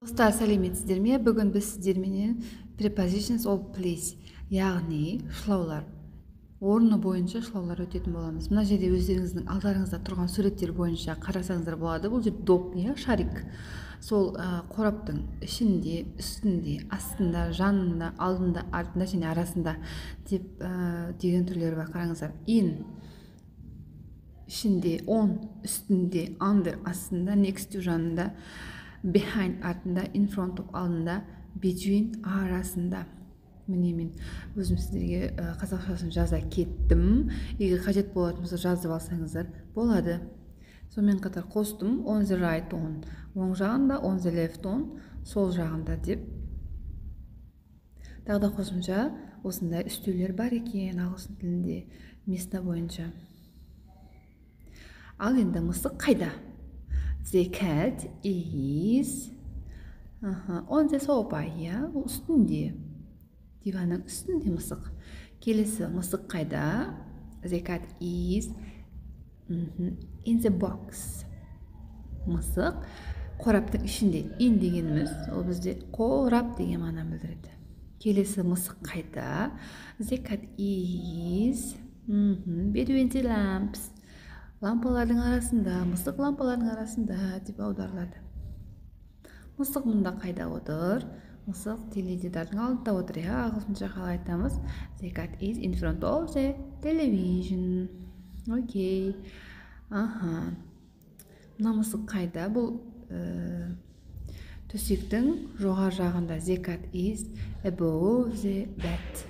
Достар, сәлеметсіздер ме? Бүгін біз сіздерменен prepositions of place, яғни шылаулар, орны бойынша шылаулар өтетін боламыз. Мына жерде өздеріңіздің алдарыңызда тұрған суреттер бойынша қарасаңыздар болады. Бұл жер доп, шарик. Сол қораптың ішінде, үстінде, астында, жанында, алдында, артында және арасында деген түрлері бар. Қараңыздар. In ішінде, on үстінде, under астында, next to жанында, behind артында, in front of алдында, between арасында. Міне мен өзім сіздерге қазақшасын жаза кеттім. Егер қажет болатын болса жазып алсаңыздар болады. Сонымен қатар қостым. On the right on оң жағында, on the left on сол жағында деп. Тағы да қосымша осындай үстеулер бар екен ағылшын тілінде места бойынша. Ал енді мысық қайда? The cat is on the sofa. Үстінде. Диванның үстінде мысық. Келесі мысық қайда? The cat is in the box. Мысық қораптың ішінде. In дегеніміз ол бізде қорап деген мағынаны білдіреді. Келесі мысық қайда? The cat is between the lamps. Лампалардың арасында, мысық лампалардың арасында деп аударылады. Мысық мұнда қайда отыр? Мысық теледидардың алдында отыр. Ағылшынша қалай айтамыз? The cat is in front of the television. Окей. Мына мысық қайда? Бұл төсектің жоғары жағында. The cat is above the bed.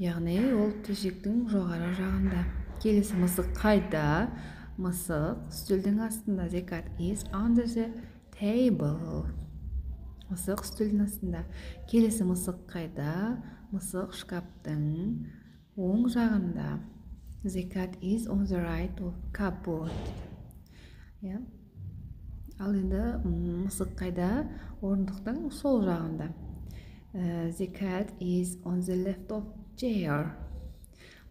Яғни ол төсектің жоғары жағында. Келесі мысық қайда? Мысық үстелдің астында. The cat is under the table. Мысық үстелдің астында. Келесі мысық қайда? Мысық шкаптың оң жағында. The cat is on the right of cupboard. Ал енді мысық қайда? Орындықтың сол жағында. The cat is on the left of chair.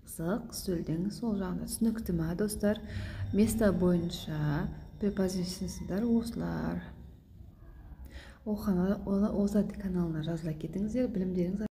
Мысық үстелдің сол жағында. Түсінікті ме, достар? Места бойынша препозициялар осылар. Озат каналына жазыла кетіңіздер, білімдеріңіз